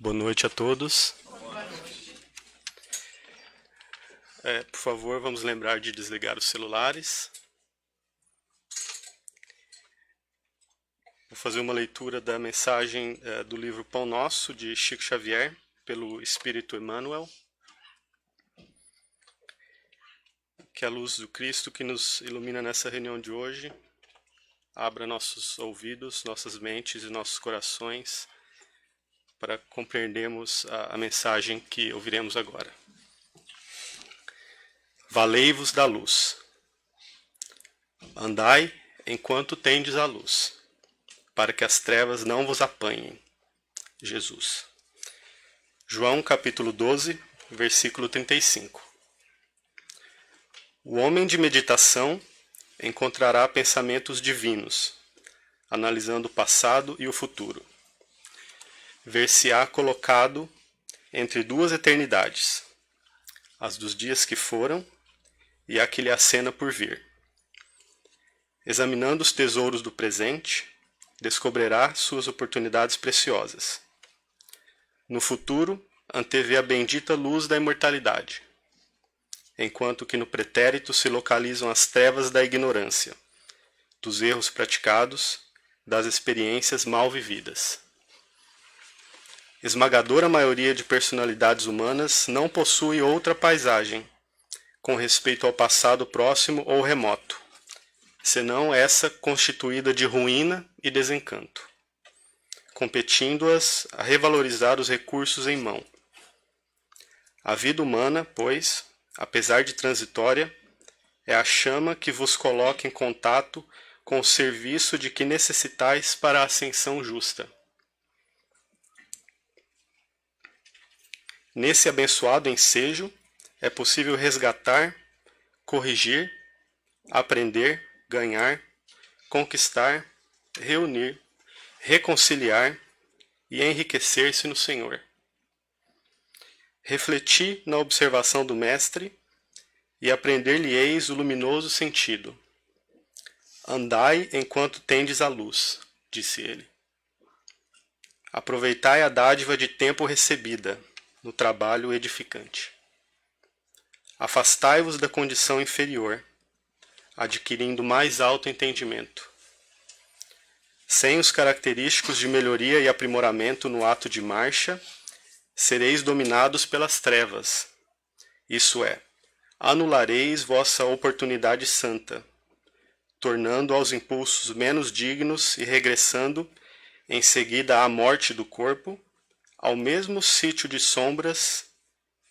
Boa noite a todos. Por favor, vamos lembrar de desligar os celulares. Vou fazer uma leitura da mensagem do livro Pão Nosso, de Chico Xavier, pelo Espírito Emmanuel. Que a luz do Cristo que nos ilumina nessa reunião de hoje abra nossos ouvidos, nossas mentes e nossos corações para compreendermos a mensagem que ouviremos agora. Valei-vos da luz. Andai enquanto tendes a luz, para que as trevas não vos apanhem. Jesus. João capítulo 12, versículo 35. O homem de meditação encontrará pensamentos divinos, analisando o passado e o futuro. Ver-se-á colocado entre duas eternidades, as dos dias que foram e a que lhe acena por vir. Examinando os tesouros do presente, descobrirá suas oportunidades preciosas. No futuro, antevê a bendita luz da imortalidade, enquanto que no pretérito se localizam as trevas da ignorância, dos erros praticados, das experiências mal vividas. Esmagadora maioria de personalidades humanas não possui outra paisagem, com respeito ao passado próximo ou remoto, senão essa constituída de ruína e desencanto, competindo-as a revalorizar os recursos em mão. A vida humana, pois, apesar de transitória, é a chama que vos coloca em contato com o serviço de que necessitais para a ascensão justa. Nesse abençoado ensejo, é possível resgatar, corrigir, aprender, ganhar, conquistar, reunir, reconciliar e enriquecer-se no Senhor. Refleti na observação do Mestre e aprender-lhe-eis o luminoso sentido. Andai enquanto tendes a luz, disse ele. Aproveitai a dádiva de tempo recebida no trabalho edificante. Afastai-vos da condição inferior, adquirindo mais alto entendimento. Sem os característicos de melhoria e aprimoramento no ato de marcha, sereis dominados pelas trevas, isso é, anulareis vossa oportunidade santa, tornando aos impulsos menos dignos e regressando, em seguida à morte do corpo, ao mesmo sítio de sombras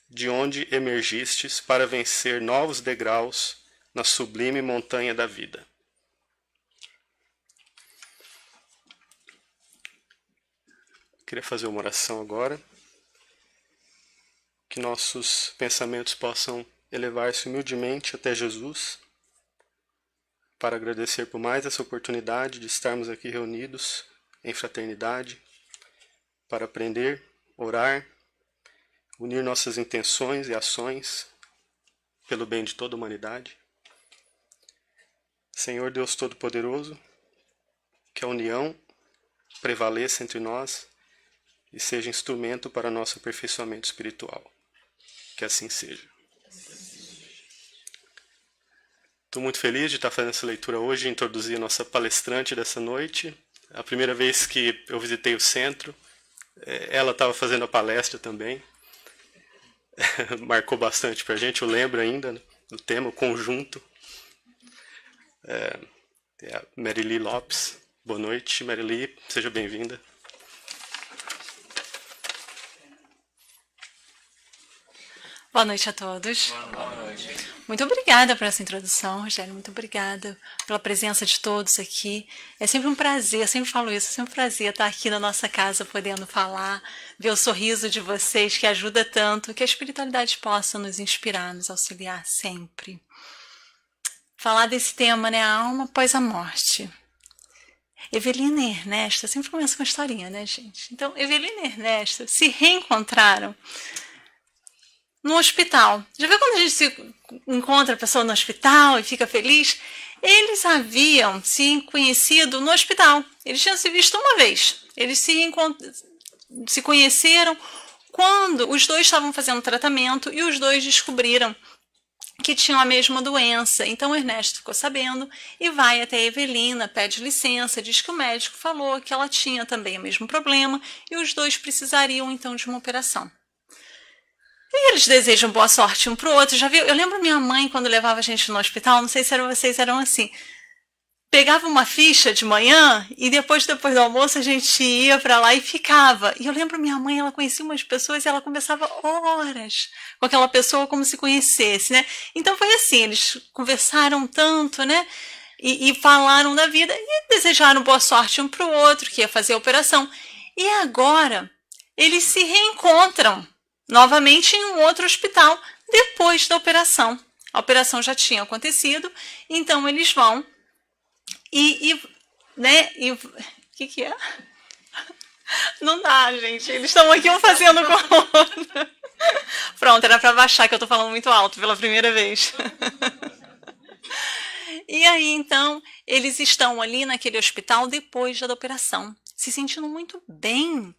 de onde emergistes para vencer novos degraus na sublime montanha da vida. Queria fazer uma oração agora. Que nossos pensamentos possam elevar-se humildemente até Jesus, para agradecer por mais essa oportunidade de estarmos aqui reunidos em fraternidade, para aprender, orar, unir nossas intenções e ações pelo bem de toda a humanidade. Senhor Deus Todo-Poderoso, que a união prevaleça entre nós e seja instrumento para nosso aperfeiçoamento espiritual. Que assim seja. Estou muito feliz de estar fazendo essa leitura hoje e introduzir a nossa palestrante dessa noite. A primeira vez que eu visitei o centro, ela estava fazendo a palestra também. Marcou bastante para a gente, eu lembro ainda, né, do tema, o conjunto. É a Marili Lopes. Boa noite, Marili, seja bem-vinda. Boa noite a todos. Boa noite. Muito obrigada por essa introdução, Rogério. Muito obrigada pela presença de todos aqui. É sempre um prazer, eu sempre falo isso, é sempre um prazer estar aqui na nossa casa podendo falar, ver o sorriso de vocês que ajuda tanto, que a espiritualidade possa nos inspirar, nos auxiliar sempre. Falar desse tema, né? A alma após a morte. Evelina e Ernesto, sempre começa com uma historinha, né, gente? Então, Evelina e Ernesto se reencontraram no hospital. Já viu quando a gente se encontra a pessoa no hospital e fica feliz? Eles haviam se conhecido no hospital. Eles tinham se visto uma vez. Eles se se conheceram quando os dois estavam fazendo tratamento e os dois descobriram que tinham a mesma doença. Então o Ernesto ficou sabendo e vai até a Evelina, pede licença, diz que o médico falou que ela tinha também o mesmo problema e os dois precisariam então de uma operação. E eles desejam boa sorte um para o outro. Já viu? Eu lembro minha mãe quando levava a gente no hospital, não sei se vocês eram assim. Pegava uma ficha de manhã e depois do almoço a gente ia para lá e ficava. E eu lembro minha mãe, ela conhecia umas pessoas e ela conversava horas com aquela pessoa como se conhecesse, né? Então foi assim, eles conversaram tanto, né? E falaram da vida e desejaram boa sorte um para o outro, que ia fazer a operação. E agora eles se reencontram novamente em um outro hospital depois da operação. A operação já tinha acontecido, então eles vão né? E o que é? Não dá, gente. Eles estão aqui um fazendo com o outro. Pronto, era para baixar, que eu tô falando muito alto pela primeira vez. E aí, então, eles estão ali naquele hospital depois da operação, se sentindo muito bem.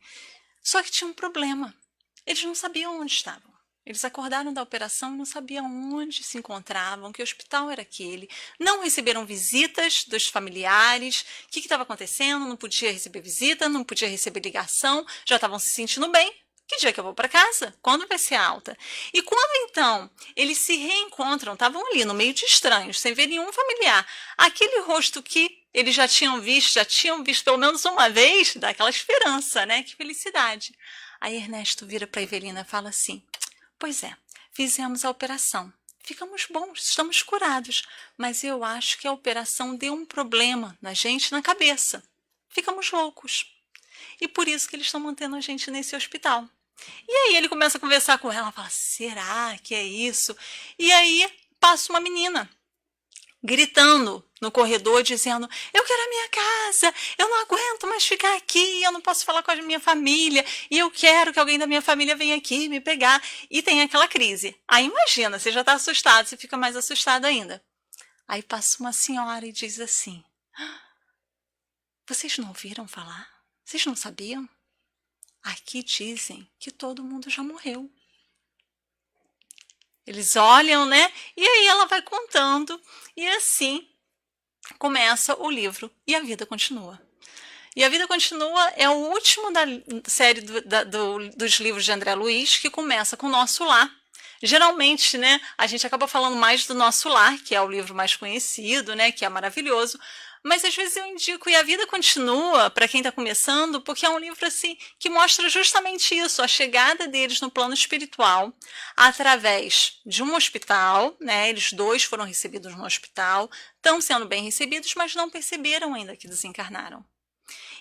Só que tinha um problema. Eles não sabiam onde estavam. Eles acordaram da operação e não sabiam onde se encontravam, que hospital era aquele. Não receberam visitas dos familiares. O que estava acontecendo? Não podia receber visita, não podia receber ligação. Já estavam se sentindo bem. Que dia que eu vou para casa? Quando vai ser a alta? E quando, então, eles se reencontram, estavam ali no meio de estranhos, sem ver nenhum familiar. Aquele rosto que eles já tinham visto pelo menos uma vez, dá aquela esperança, né? Que felicidade. Aí Ernesto vira para Evelina e fala assim: pois é, fizemos a operação. Ficamos bons, estamos curados. Mas eu acho que a operação deu um problema na gente na cabeça. Ficamos loucos. E por isso que eles estão mantendo a gente nesse hospital. E aí ele começa a conversar com ela, fala: será que é isso? E aí passa uma menina gritando no corredor, dizendo: eu quero a minha casa, eu não aguento mais ficar aqui, eu não posso falar com a minha família, e eu quero que alguém da minha família venha aqui me pegar. E tem aquela crise. Aí imagina, você já está assustado, você fica mais assustado ainda. Aí passa uma senhora e diz assim: vocês não ouviram falar? Vocês não sabiam? Aqui dizem que todo mundo já morreu. Eles olham, né? E aí ela vai contando, e assim começa o livro, e a vida continua. E a vida continua é o último da série dos livros de André Luiz, que começa com o Nosso Lar. Geralmente, né, a gente acaba falando mais do Nosso Lar, que é o livro mais conhecido, né, que é maravilhoso. Mas às vezes eu indico E a Vida Continua para quem está começando, porque é um livro assim que mostra justamente isso, a chegada deles no plano espiritual através de um hospital, né? Eles dois foram recebidos no hospital, estão sendo bem recebidos, mas não perceberam ainda que desencarnaram.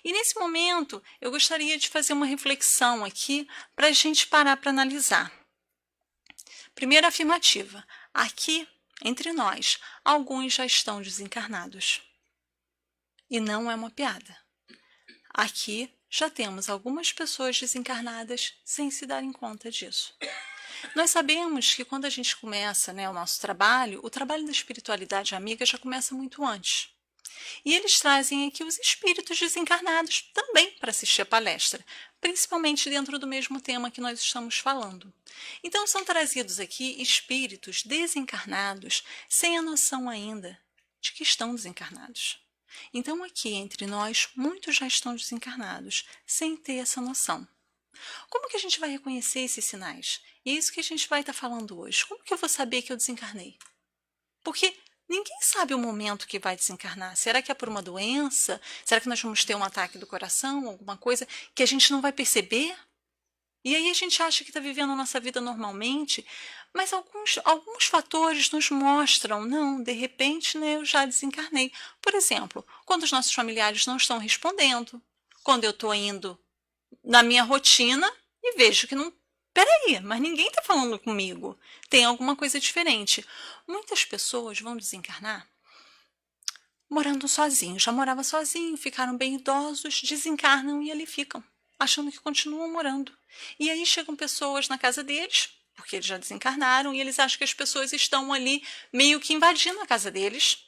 E nesse momento eu gostaria de fazer uma reflexão aqui para a gente parar para analisar. Primeira afirmativa: aqui entre nós, alguns já estão desencarnados. E não é uma piada. Aqui já temos algumas pessoas desencarnadas sem se darem conta disso. Nós sabemos que quando a gente começa, né, o nosso trabalho, o trabalho da espiritualidade amiga já começa muito antes. E eles trazem aqui os espíritos desencarnados também para assistir a palestra, principalmente dentro do mesmo tema que nós estamos falando. Então são trazidos aqui espíritos desencarnados sem a noção ainda de que estão desencarnados. Então aqui entre nós, muitos já estão desencarnados, sem ter essa noção. Como que a gente vai reconhecer esses sinais? E é isso que a gente vai estar falando hoje. Como que eu vou saber que eu desencarnei? Porque ninguém sabe o momento que vai desencarnar. Será que é por uma doença? Será que nós vamos ter um ataque do coração? Alguma coisa que a gente não vai perceber? E aí a gente acha que está vivendo a nossa vida normalmente, mas alguns fatores nos mostram: não, de repente, né, eu já desencarnei. Por exemplo, quando os nossos familiares não estão respondendo, quando eu estou indo na minha rotina e vejo que não... Peraí, mas ninguém está falando comigo. Tem alguma coisa diferente. Muitas pessoas vão desencarnar morando sozinhos. Já moravam sozinhos, ficaram bem idosos, desencarnam e ali ficam, achando que continuam morando. E aí chegam pessoas na casa deles, porque eles já desencarnaram, e eles acham que as pessoas estão ali meio que invadindo a casa deles,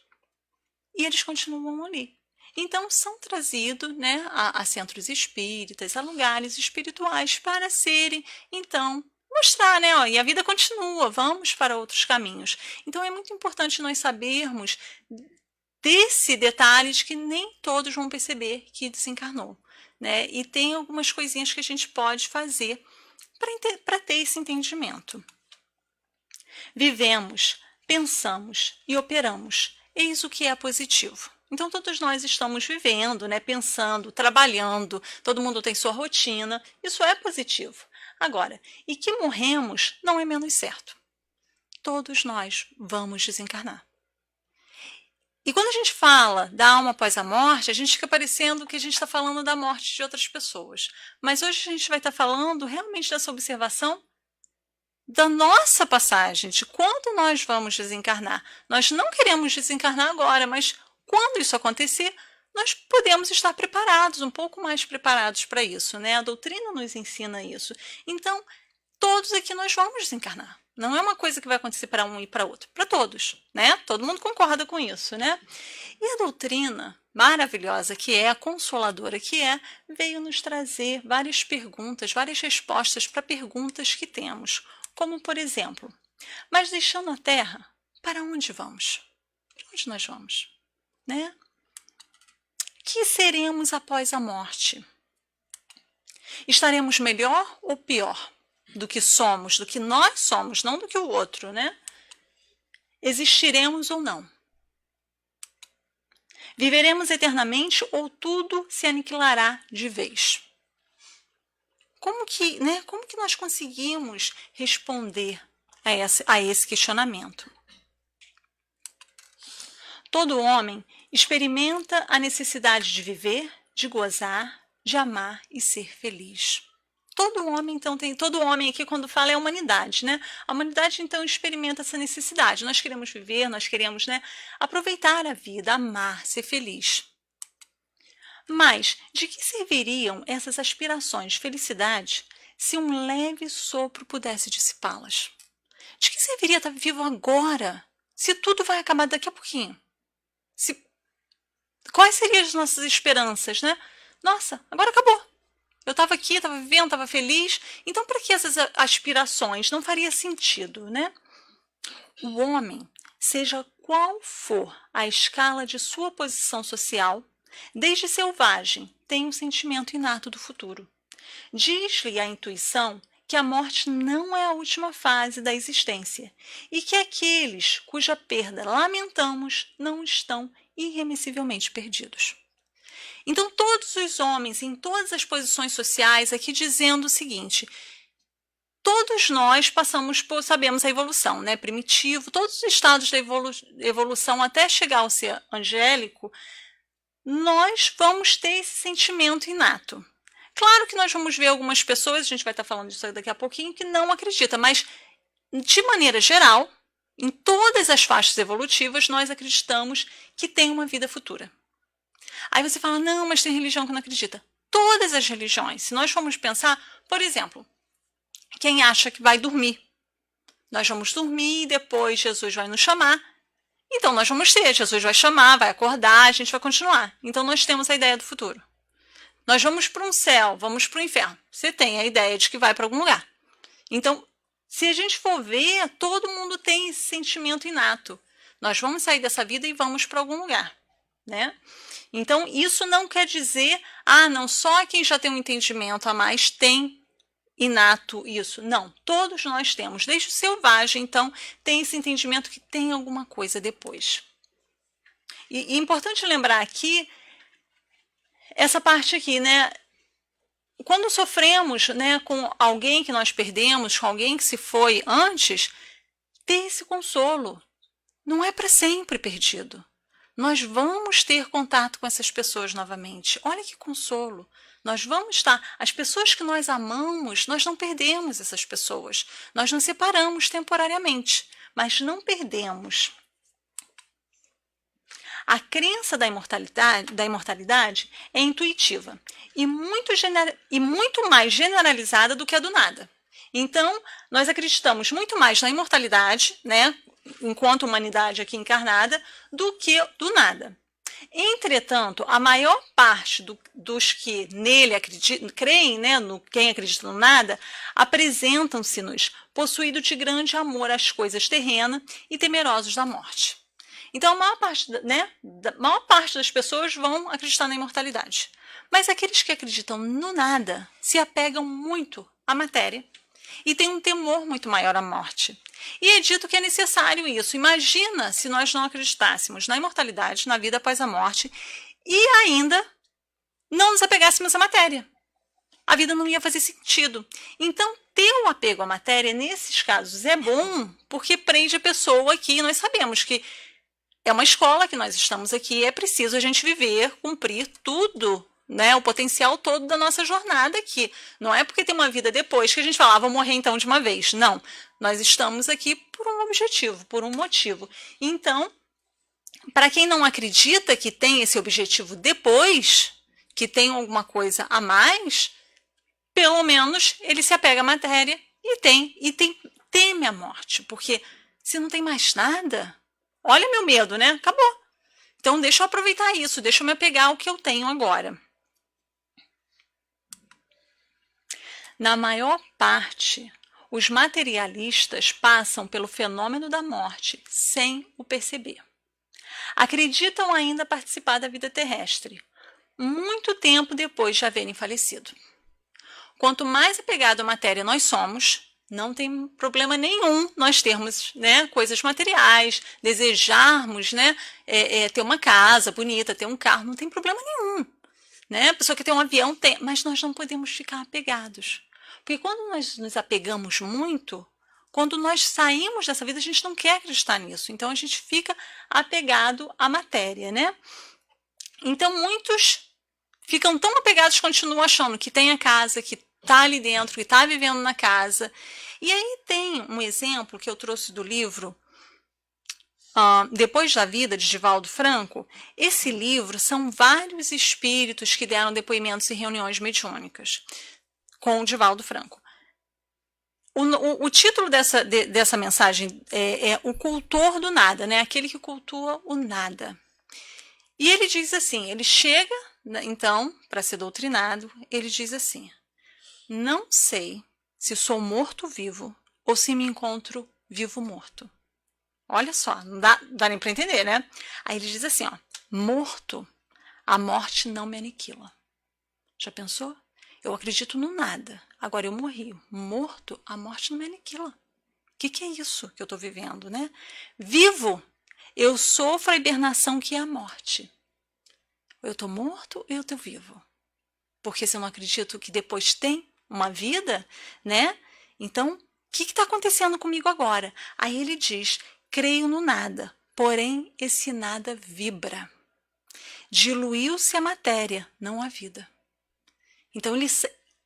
e eles continuam ali. Então, são trazidos, né, a centros espíritas, a lugares espirituais para serem, então, mostrar, né, ó, e a vida continua, vamos para outros caminhos. Então, é muito importante nós sabermos desse detalhe de que nem todos vão perceber que desencarnou, né? E tem algumas coisinhas que a gente pode fazer para ter esse entendimento. Vivemos, pensamos e operamos. Eis o que é positivo. Então, todos nós estamos vivendo, né, pensando, trabalhando, todo mundo tem sua rotina, isso é positivo. Agora, e que morremos não é menos certo. Todos nós vamos desencarnar. E quando a gente fala da alma após a morte, a gente fica parecendo que a gente está falando da morte de outras pessoas. Mas hoje a gente vai estar falando realmente dessa observação da nossa passagem, de quando nós vamos desencarnar. Nós não queremos desencarnar agora, mas quando isso acontecer, nós podemos estar preparados, um pouco mais preparados para isso, né? A doutrina nos ensina isso. Então, todos aqui nós vamos desencarnar. Não é uma coisa que vai acontecer para um e para outro, para todos, né? Todo mundo concorda com isso, né? E a doutrina maravilhosa que é, a consoladora que é, veio nos trazer várias perguntas, várias respostas para perguntas que temos. Como, por exemplo, mas deixando a Terra, para onde vamos? Para onde nós vamos? Né? Que seremos após a morte? Estaremos melhor ou pior do que somos, do que nós somos, não do que o outro, né? Existiremos ou não? Viveremos eternamente ou tudo se aniquilará de vez? Como que nós conseguimos responder a esse questionamento? Todo homem experimenta a necessidade de viver, de gozar, de amar e ser feliz. Todo homem, então, todo homem aqui, quando fala, é a humanidade, né? A humanidade, então, experimenta essa necessidade. Nós queremos viver, nós queremos, né, aproveitar a vida, amar, ser feliz. Mas de que serviriam essas aspirações de felicidade se um leve sopro pudesse dissipá-las? De que serviria estar vivo agora, se tudo vai acabar daqui a pouquinho? Quais seriam as nossas esperanças, né? Nossa, agora acabou. Eu estava aqui, estava vivendo, estava feliz. Então, para que essas aspirações? Não faria sentido, né? O homem, seja qual for a escala de sua posição social, desde selvagem, tem um sentimento inato do futuro. Diz-lhe a intuição que a morte não é a última fase da existência e que aqueles cuja perda lamentamos não estão irremissivelmente perdidos. Então, todos os homens, em todas as posições sociais, aqui dizendo o seguinte: todos nós sabemos a evolução, né? Primitivo, todos os estados da evolução até chegar ao ser angélico, nós vamos ter esse sentimento inato. Claro que nós vamos ver algumas pessoas, a gente vai estar falando disso daqui a pouquinho, que não acreditam, mas, de maneira geral, em todas as faixas evolutivas, nós acreditamos que tem uma vida futura. Aí você fala, não, mas tem religião que não acredita. Todas as religiões, se nós formos pensar, por exemplo, quem acha que vai dormir? Nós vamos dormir e depois Jesus vai nos chamar. Então nós vamos ter, Jesus vai chamar, vai acordar, a gente vai continuar. Então nós temos a ideia do futuro. Nós vamos para um céu, vamos para o inferno. Você tem a ideia de que vai para algum lugar. Então, se a gente for ver, todo mundo tem esse sentimento inato. Nós vamos sair dessa vida e vamos para algum lugar, né? Então, isso não quer dizer, não só quem já tem um entendimento a mais tem inato isso. Não, todos nós temos. Desde o selvagem, então, tem esse entendimento que tem alguma coisa depois. E é importante lembrar aqui, essa parte aqui, né? Quando sofremos, né, com alguém que nós perdemos, com alguém que se foi antes, ter esse consolo. Não é para sempre perdido. Nós vamos ter contato com essas pessoas novamente. Olha que consolo. Nós vamos estar... As pessoas que nós amamos, nós não perdemos essas pessoas. Nós nos separamos temporariamente, mas não perdemos. A crença da imortalidade é intuitiva e muito mais generalizada do que a do nada. Então, nós acreditamos muito mais na imortalidade, né, enquanto humanidade aqui encarnada, do que do nada. Entretanto, a maior parte dos que nele acreditam, creem, né, no quem acredita no nada, apresentam-se-nos possuídos de grande amor às coisas terrenas e temerosos da morte. Então, a maior parte das pessoas vão acreditar na imortalidade. Mas aqueles que acreditam no nada se apegam muito à matéria e têm um temor muito maior à morte. E é dito que é necessário isso. Imagina se nós não acreditássemos na imortalidade, na vida após a morte, e ainda não nos apegássemos à matéria. A vida não ia fazer sentido. Então, ter o apego à matéria, nesses casos, é bom, porque prende a pessoa aqui. Nós sabemos que é uma escola que nós estamos aqui, é preciso a gente viver, cumprir tudo, né, o potencial todo da nossa jornada aqui. Não é porque tem uma vida depois que a gente fala, vou morrer então de uma vez. Não, nós estamos aqui por um objetivo, por um motivo. Então, para quem não acredita que tem esse objetivo depois, que tem alguma coisa a mais, pelo menos ele se apega à matéria e teme a morte. Porque se não tem mais nada, olha meu medo, né? Acabou. Então, deixa eu aproveitar isso, deixa eu me apegar ao que eu tenho agora. Na maior parte, os materialistas passam pelo fenômeno da morte sem o perceber. Acreditam ainda participar da vida terrestre, muito tempo depois de haverem falecido. Quanto mais apegado à matéria nós somos, não tem problema nenhum nós termos, né, coisas materiais, desejarmos, né, ter uma casa bonita, ter um carro, não tem problema nenhum. Né? A pessoa que tem um avião tem, mas nós não podemos ficar apegados. Porque quando nós nos apegamos muito, quando nós saímos dessa vida, a gente não quer acreditar nisso. Então, a gente fica apegado à matéria, né? Então, muitos ficam tão apegados, continuam achando que tem a casa, que está ali dentro, que está vivendo na casa. E aí tem um exemplo que eu trouxe do livro Depois da Vida, de Divaldo Franco. Esse livro são vários espíritos que deram depoimentos em reuniões mediúnicas com o Divaldo Franco. O título dessa mensagem é O Cultor do Nada, né? Aquele que cultua o nada. E ele diz assim, ele chega, então, para ser doutrinado, ele diz assim, não sei se sou morto-vivo ou se me encontro vivo-morto. Olha só, não dá nem para entender, né? Aí ele diz assim, ó, morto, a morte não me aniquila. Já pensou? Eu acredito no nada. Agora eu morri. Morto, a morte não me aniquila. O que é isso que eu estou vivendo, né? Vivo, eu sofro a hibernação que é a morte. Eu estou morto, eu estou vivo. Porque se eu não acredito que depois tem uma vida, né? Então, o que está acontecendo comigo agora? Aí ele diz, creio no nada, porém esse nada vibra. Diluiu-se a matéria, não a vida. Então,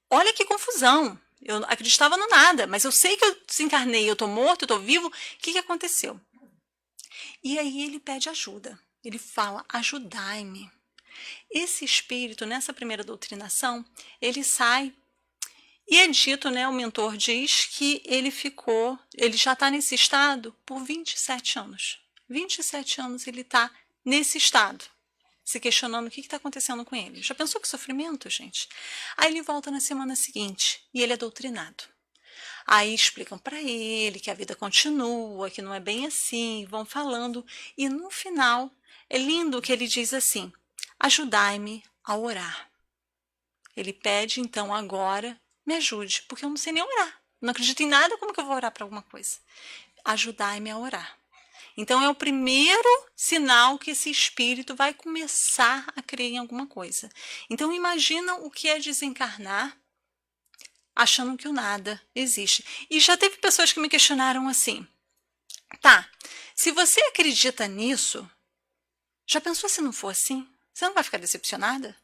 olha que confusão. Eu acreditava no nada, mas eu sei que eu desencarnei, eu estou morto, eu estou vivo. O que aconteceu? E aí ele pede ajuda. Ele fala, ajudai-me. Esse espírito, nessa primeira doutrinação, ele sai e é dito, né, o mentor diz que ele já está nesse estado por 27 anos. 27 anos ele está nesse estado, se questionando o que está acontecendo com ele. Já pensou que sofrimento, gente? Aí ele volta na semana seguinte e ele é doutrinado. Aí explicam para ele que a vida continua, que não é bem assim, vão falando. E no final, é lindo que ele diz assim, ajudai-me a orar. Ele pede, então, agora, me ajude, porque eu não sei nem orar. Não acredito em nada, como que eu vou orar para alguma coisa? Ajudai-me a orar. Então, é o primeiro sinal que esse espírito vai começar a crer em alguma coisa. Então, imagina o que é desencarnar achando que o nada existe. E já teve pessoas que me questionaram assim, tá, se você acredita nisso, já pensou se não for assim? Você não vai ficar decepcionada?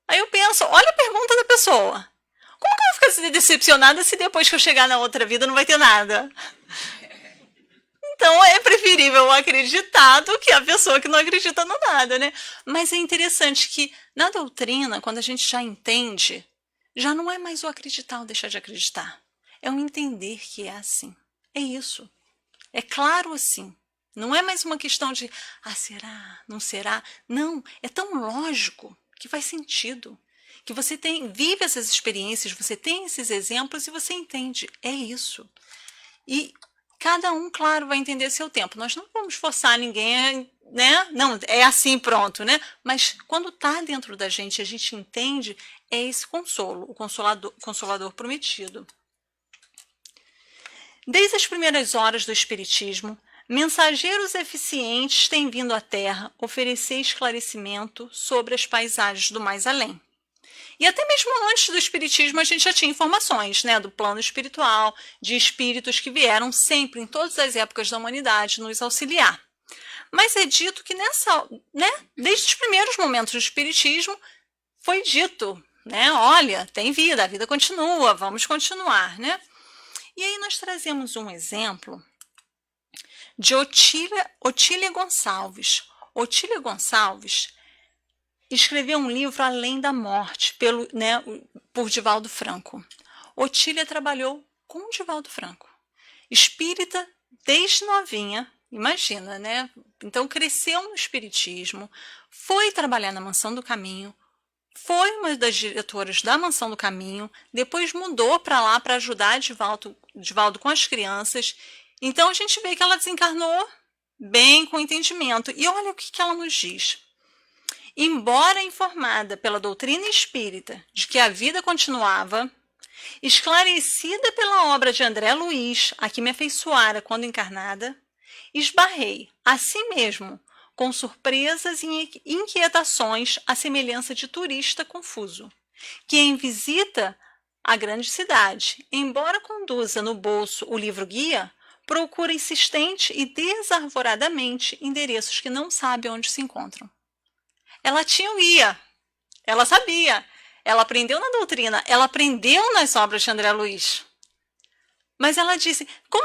Aí eu penso, olha a pergunta da pessoa. Como que eu vou ficar decepcionada se depois que eu chegar na outra vida não vai ter nada? Então, é preferível acreditar do que a pessoa que não acredita no nada, né? Mas é interessante que, na doutrina, quando a gente já entende, já não é mais o acreditar ou deixar de acreditar. É o entender que é assim. É isso. É claro assim. Não é mais uma questão de, será? Não será? Não, é tão lógico que faz sentido. Que você vive essas experiências, você tem esses exemplos e você entende. É isso. E cada um, claro, vai entender seu tempo. Nós não vamos forçar ninguém, né? Não, é assim, pronto, né? Mas quando está dentro da gente, a gente entende, é esse consolo, o consolador prometido. Desde as primeiras horas do Espiritismo, mensageiros eficientes têm vindo à Terra oferecer esclarecimento sobre as paisagens do mais além. E até mesmo antes do Espiritismo, a gente já tinha informações, né, do plano espiritual, de espíritos que vieram sempre, em todas as épocas da humanidade, nos auxiliar. Mas é dito que desde os primeiros momentos do Espiritismo, foi dito, né, olha, tem vida, a vida continua, vamos continuar, né? E aí nós trazemos um exemplo de Otília Gonçalves. Otília Gonçalves escreveu um livro Além da Morte, por Divaldo Franco. Otília trabalhou com Divaldo Franco. Espírita desde novinha, imagina, né? Então cresceu no espiritismo, foi trabalhar na Mansão do Caminho, foi uma das diretoras da Mansão do Caminho, depois mudou para lá para ajudar Divaldo com as crianças. Então a gente vê que ela desencarnou bem, com entendimento. E olha o que ela nos diz. Embora informada pela doutrina espírita de que a vida continuava, esclarecida pela obra de André Luiz, a que me afeiçoara quando encarnada, esbarrei, assim mesmo, com surpresas e inquietações à semelhança de turista confuso, que em visita à grande cidade, embora conduza no bolso o livro-guia, procura insistente e desarvoradamente endereços que não sabe onde se encontram. Ela tinha o guia, ela sabia, ela aprendeu na doutrina, ela aprendeu nas obras de André Luiz. Mas ela disse, como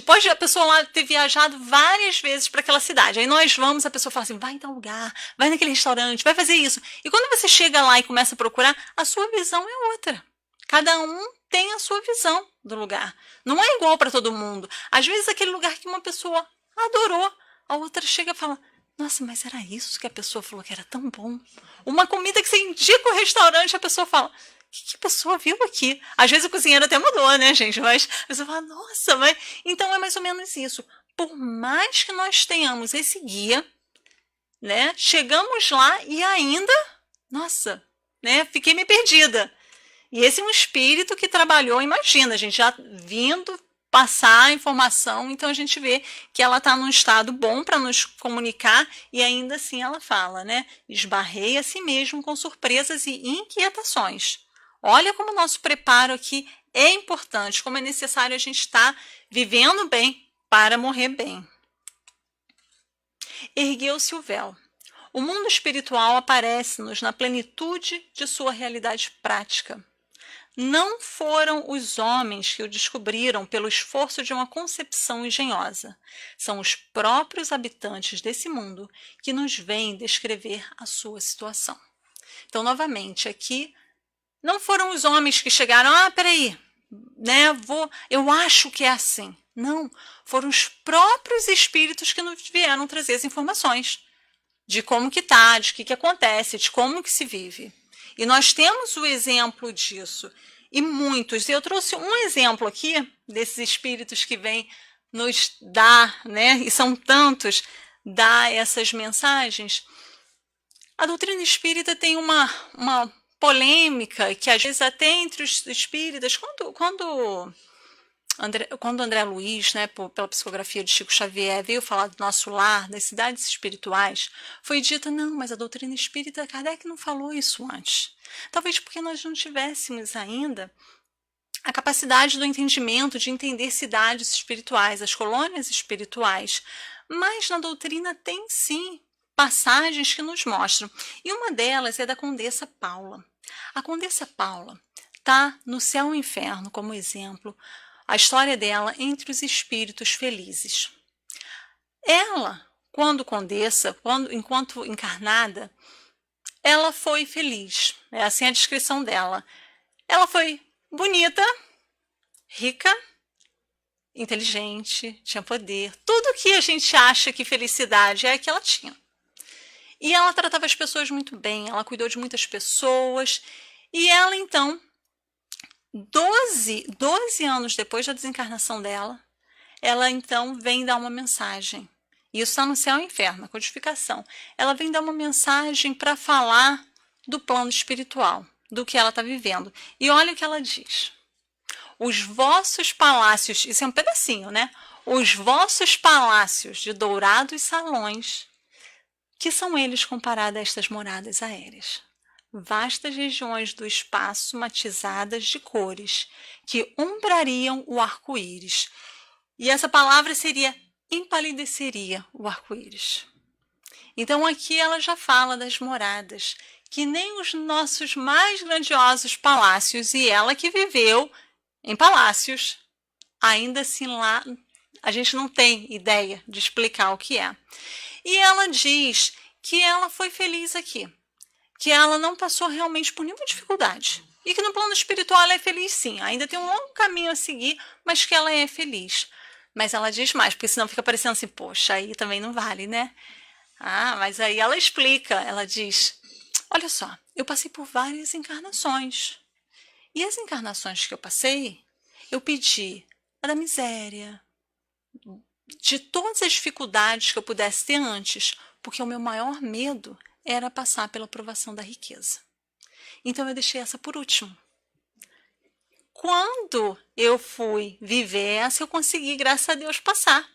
pode a pessoa lá ter viajado várias vezes para aquela cidade, aí nós vamos, a pessoa fala assim, vai em tal lugar, vai naquele restaurante, vai fazer isso. E quando você chega lá e começa a procurar, a sua visão é outra. Cada um tem a sua visão do lugar. Não é igual para todo mundo. Às vezes aquele lugar que uma pessoa adorou, a outra chega e fala, nossa, mas era isso que a pessoa falou que era tão bom. Uma comida que você indica o restaurante, a pessoa fala, o que a pessoa viu aqui? Às vezes o cozinheiro até mudou, né, gente? Mas a pessoa fala, nossa, mas... Então é mais ou menos isso. Por mais que nós tenhamos esse guia, né, chegamos lá e ainda, nossa, né, fiquei meio perdida. E esse é um espírito que trabalhou, imagina, a gente já vindo passar a informação, então a gente vê que ela está num estado bom para nos comunicar e ainda assim ela fala, né? Esbarrei a si mesmo com surpresas e inquietações. Olha como o nosso preparo aqui é importante, como é necessário a gente estar vivendo bem para morrer bem. Ergueu-se o véu. O mundo espiritual aparece-nos na plenitude de sua realidade prática. Não foram os homens que o descobriram pelo esforço de uma concepção engenhosa. São os próprios habitantes desse mundo que nos vêm descrever a sua situação. Então, novamente, aqui, não foram os homens que chegaram, peraí, né, eu acho que é assim. Não, foram os próprios espíritos que nos vieram trazer as informações de como que está, de que acontece, de como que se vive. E nós temos o exemplo disso, e muitos. Eu trouxe um exemplo aqui desses espíritos que vêm nos dar, né, e são tantos, dar essas mensagens. A doutrina espírita tem uma polêmica que, às vezes, até entre os espíritas, quando André Luiz, né, pela psicografia de Chico Xavier, veio falar do nosso lar, das cidades espirituais, foi dito, não, mas a doutrina espírita, Kardec não falou isso antes. Talvez porque nós não tivéssemos ainda a capacidade do entendimento de entender cidades espirituais, as colônias espirituais. Mas na doutrina tem sim passagens que nos mostram. E uma delas é da Condessa Paula. A Condessa Paula está no Céu e Inferno como exemplo, a história dela entre os espíritos felizes. Ela, quando condessa, enquanto encarnada, ela foi feliz. É assim a descrição dela. Ela foi bonita, rica, inteligente, tinha poder. Tudo que a gente acha que felicidade é que ela tinha. E ela tratava as pessoas muito bem, ela cuidou de muitas pessoas. E ela, então, 12 anos depois da desencarnação dela, ela, então, vem dar uma mensagem. Isso está no Céu e Inferno, a codificação. Ela vem dar uma mensagem para falar do plano espiritual, do que ela está vivendo. E olha o que ela diz. Os vossos palácios, isso é um pedacinho, né? Os vossos palácios de dourados salões, que são eles comparados a estas moradas aéreas. Vastas regiões do espaço matizadas de cores, que umbrariam o arco-íris. E essa palavra seria empalideceria o arco-íris. Então aqui ela já fala das moradas, que nem os nossos mais grandiosos palácios, e ela que viveu em palácios, ainda assim lá a gente não tem ideia de explicar o que é. E ela diz que ela foi feliz aqui, que ela não passou realmente por nenhuma dificuldade, e que no plano espiritual ela é feliz sim, ainda tem um longo caminho a seguir, mas que ela é feliz. Mas ela diz mais, porque senão fica parecendo assim, poxa, aí também não vale, né? Ah, mas aí ela explica, ela diz, olha só, eu passei por várias encarnações. E as encarnações que eu passei, eu pedi da miséria, de todas as dificuldades que eu pudesse ter antes, porque o meu maior medo era passar pela provação da riqueza. Então eu deixei essa por último. Quando eu fui viver essa, eu consegui, graças a Deus, passar.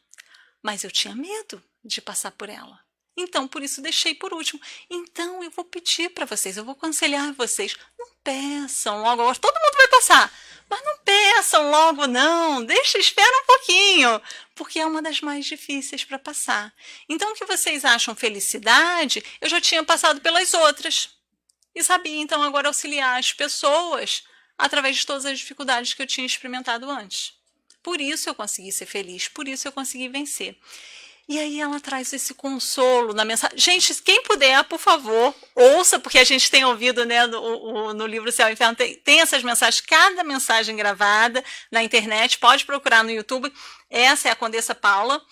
Mas eu tinha medo de passar por ela. Então, por isso, deixei por último. Então, eu vou pedir para vocês, eu vou aconselhar vocês. Não peçam logo, todo mundo vai passar. Mas não peçam logo, não. Espera um pouquinho. Porque é uma das mais difíceis para passar. Então, o que vocês acham felicidade, eu já tinha passado pelas outras. E sabia, então, agora auxiliar as pessoas através de todas as dificuldades que eu tinha experimentado antes. Por isso eu consegui ser feliz, por isso eu consegui vencer. E aí ela traz esse consolo na mensagem. Gente, quem puder, por favor, ouça, porque a gente tem ouvido, né, no livro Céu e Inferno, tem essas mensagens, cada mensagem gravada na internet, pode procurar no YouTube. Essa é a Condessa Paula.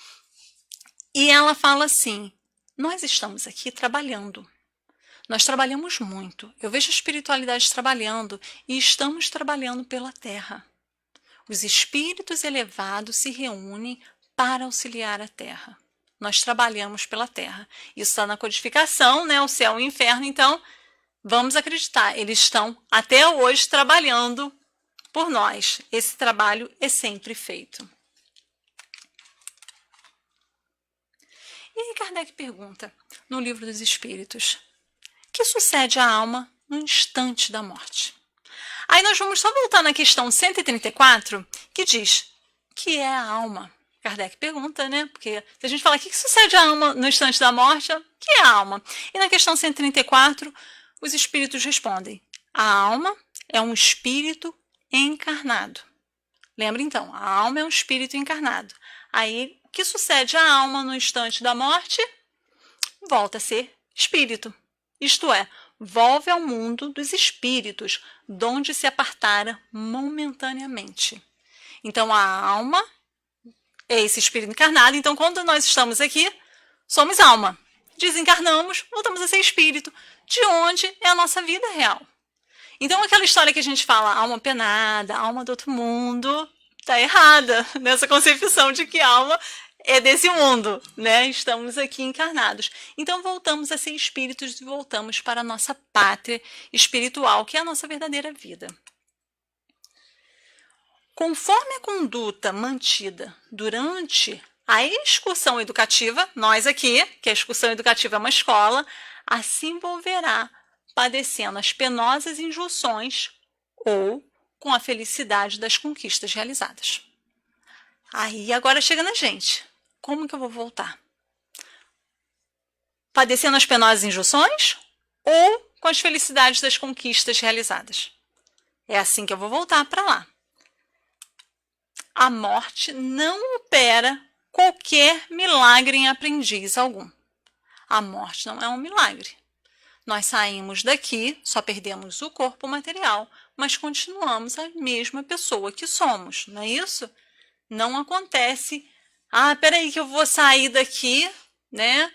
E ela fala assim, nós estamos aqui trabalhando. Nós trabalhamos muito. Eu vejo a espiritualidade trabalhando e estamos trabalhando pela Terra. Os espíritos elevados se reúnem para auxiliar a Terra. Nós trabalhamos pela Terra. Isso está na codificação, né? O Céu e o Inferno. Então, vamos acreditar. Eles estão até hoje trabalhando por nós. Esse trabalho é sempre feito. E aí Kardec pergunta, no Livro dos Espíritos, que sucede à alma no instante da morte? Aí nós vamos só voltar na questão 134, que diz, que é a alma? Kardec pergunta, né? Porque se a gente falar, o que sucede à alma no instante da morte? O que é a alma? E na questão 134, os espíritos respondem, a alma é um espírito encarnado. Lembra então, a alma é um espírito encarnado. Aí, o que sucede à alma no instante da morte? Volta a ser espírito. Isto é, volve ao mundo dos espíritos, donde se apartara momentaneamente. Então, a alma é esse espírito encarnado. Então, quando nós estamos aqui, somos alma. Desencarnamos, voltamos a ser espírito, de onde é a nossa vida real. Então, aquela história que a gente fala, alma penada, alma do outro mundo, está errada nessa concepção de que alma é desse mundo, né? Estamos aqui encarnados. Então, voltamos a ser espíritos e voltamos para a nossa pátria espiritual, que é a nossa verdadeira vida. Conforme a conduta mantida durante a excursão educativa, nós aqui, que a excursão educativa é uma escola, assim envolverá padecendo as penosas injunções ou com a felicidade das conquistas realizadas. Aí agora chega na gente. Como que eu vou voltar? Padecendo as penosas injunções ou com as felicidades das conquistas realizadas? É assim que eu vou voltar para lá. A morte não opera qualquer milagre em aprendiz algum. A morte não é um milagre. Nós saímos daqui, só perdemos o corpo material, mas continuamos a mesma pessoa que somos, não é isso? Não acontece, peraí que eu vou sair daqui, né,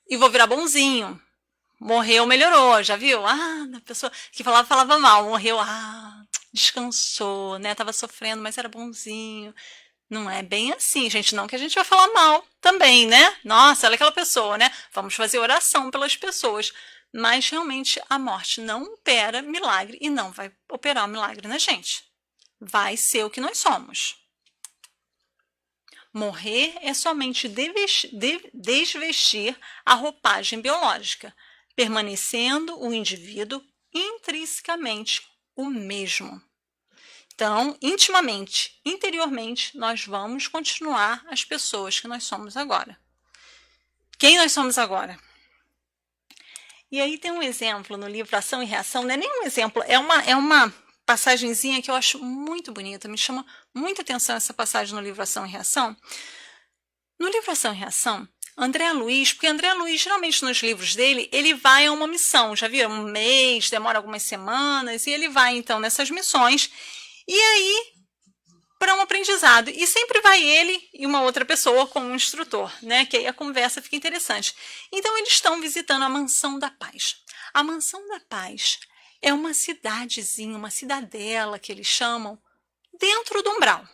e vou virar bonzinho. Morreu, melhorou, já viu? A pessoa que falava mal, morreu, descansou, né, tava sofrendo, mas era bonzinho. Não é bem assim, gente, não que a gente vai falar mal também, né? Nossa, olha aquela pessoa, né? Vamos fazer oração pelas pessoas. Mas realmente a morte não opera milagre e não vai operar um milagre na gente. Vai ser o que nós somos. Morrer é somente desvestir a roupagem biológica, permanecendo o indivíduo intrinsecamente o mesmo. Então, intimamente, interiormente, nós vamos continuar as pessoas que nós somos agora. Quem nós somos agora? E aí tem um exemplo no livro Ação e Reação, não é nem um exemplo, é uma passagenzinha que eu acho muito bonita, me chama muita atenção essa passagem no livro Ação e Reação. No livro Ação e Reação, André Luiz, porque André Luiz, geralmente nos livros dele, ele vai a uma missão, já viram? Um mês, demora algumas semanas, e ele vai então nessas missões, e aí para um aprendizado. E sempre vai ele e uma outra pessoa como um instrutor, né? Que aí a conversa fica interessante. Então, eles estão visitando a Mansão da Paz. A Mansão da Paz é uma cidadezinha, uma cidadela que eles chamam, dentro do umbral,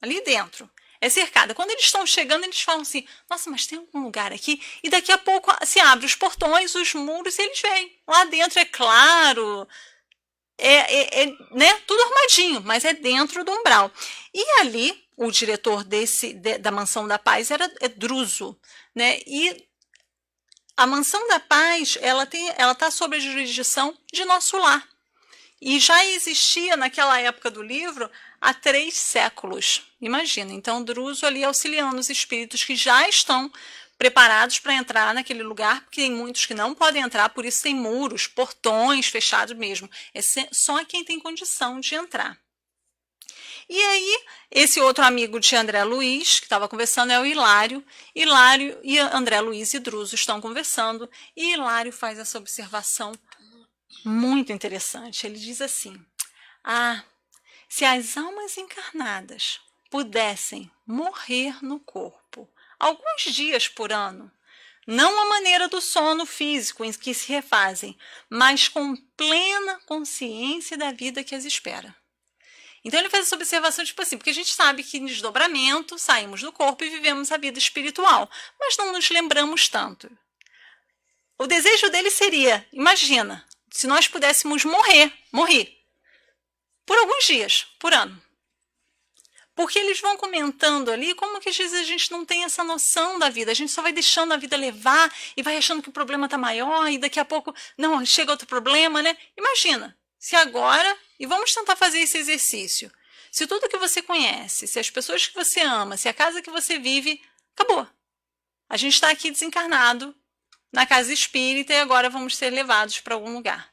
ali dentro. É cercada. Quando eles estão chegando, eles falam assim, nossa, mas tem algum lugar aqui? E daqui a pouco se abrem os portões, os muros, e eles vêm. Lá dentro é claro, né, tudo armadinho, mas é dentro do umbral. E ali, o diretor da Mansão da Paz é Druso, né? E a Mansão da Paz, ela está sob a jurisdição de Nosso Lar. E já existia naquela época do livro há 3 séculos. Imagina, então Druso ali auxiliando os espíritos que já estão preparados para entrar naquele lugar, porque tem muitos que não podem entrar, por isso tem muros, portões fechados mesmo. É só quem tem condição de entrar. E aí, esse outro amigo de André Luiz, que estava conversando, é o Hilário. Hilário e André Luiz e Druso estão conversando, e Hilário faz essa observação muito interessante. Ele diz assim, se as almas encarnadas pudessem morrer no corpo alguns dias por ano, não à maneira do sono físico em que se refazem, mas com plena consciência da vida que as espera. Então ele faz essa observação tipo assim, porque a gente sabe que em desdobramento saímos do corpo e vivemos a vida espiritual, mas não nos lembramos tanto. O desejo dele seria, imagina, se nós pudéssemos morrer por alguns dias, por ano. Porque eles vão comentando ali como que às vezes a gente não tem essa noção da vida. A gente só vai deixando a vida levar e vai achando que o problema está maior e daqui a pouco, não, chega outro problema, né? Imagina, se agora, e vamos tentar fazer esse exercício, se tudo que você conhece, se as pessoas que você ama, se a casa que você vive, acabou. A gente está aqui desencarnado na casa espírita e agora vamos ser levados para algum lugar.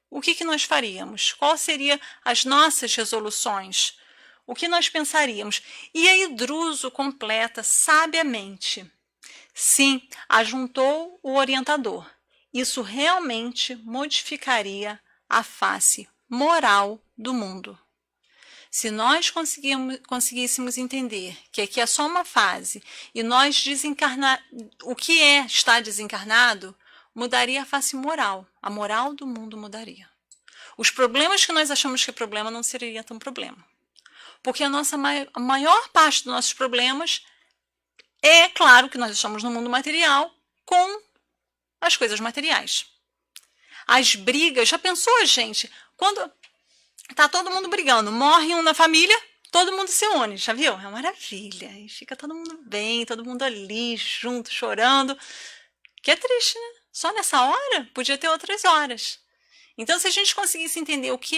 O que nós faríamos? Quais seriam as nossas resoluções? O que nós pensaríamos? E aí Druso completa sabiamente. Sim, ajuntou o orientador. Isso realmente modificaria a face moral do mundo. Se nós conseguíssemos entender que aqui é só uma fase e nós o que é estar desencarnado, mudaria a face moral. A moral do mundo mudaria. Os problemas que nós achamos que é problema não seria tão problema. Porque a maior parte dos nossos problemas é claro que nós estamos no mundo material com as coisas materiais. As brigas, já pensou, gente? Quando tá todo mundo brigando, morre um na família, todo mundo se une, já viu? É uma maravilha. E fica todo mundo bem, todo mundo ali, junto, chorando. Que é triste, né? Só nessa hora? Podia ter outras horas. Então, se a gente conseguisse entender o que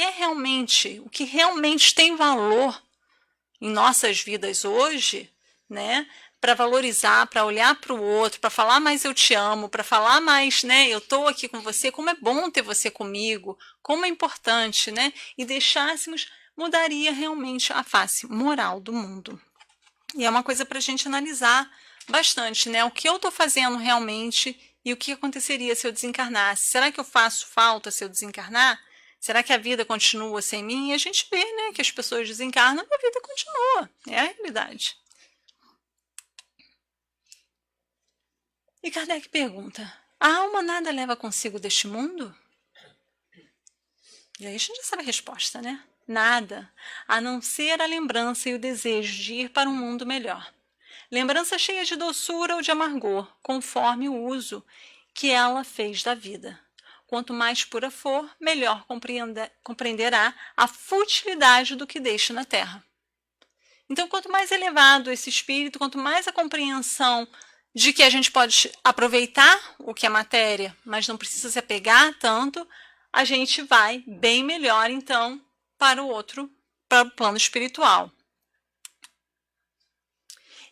realmente tem valor em nossas vidas hoje, né? Para valorizar, para olhar para o outro, para falar mais eu te amo, para falar mais, né? Eu estou aqui com você, como é bom ter você comigo, como é importante, né? E deixássemos, mudaria realmente a face moral do mundo. E é uma coisa para a gente analisar bastante, né? O que eu estou fazendo realmente e o que aconteceria se eu desencarnasse? Será que eu faço falta se eu desencarnar? Será que a vida continua sem mim? E a gente vê, né, que as pessoas desencarnam e a vida continua. É a realidade. E Kardec pergunta: a alma nada leva consigo deste mundo? E aí a gente já sabe a resposta, né? Nada, a não ser a lembrança e o desejo de ir para um mundo melhor. Lembrança cheia de doçura ou de amargor, conforme o uso que ela fez da vida. Quanto mais pura for, melhor compreenderá a futilidade do que deixa na terra. Então, quanto mais elevado esse espírito, quanto mais a compreensão de que a gente pode aproveitar o que é matéria, mas não precisa se apegar tanto, a gente vai bem melhor, então, para o plano espiritual.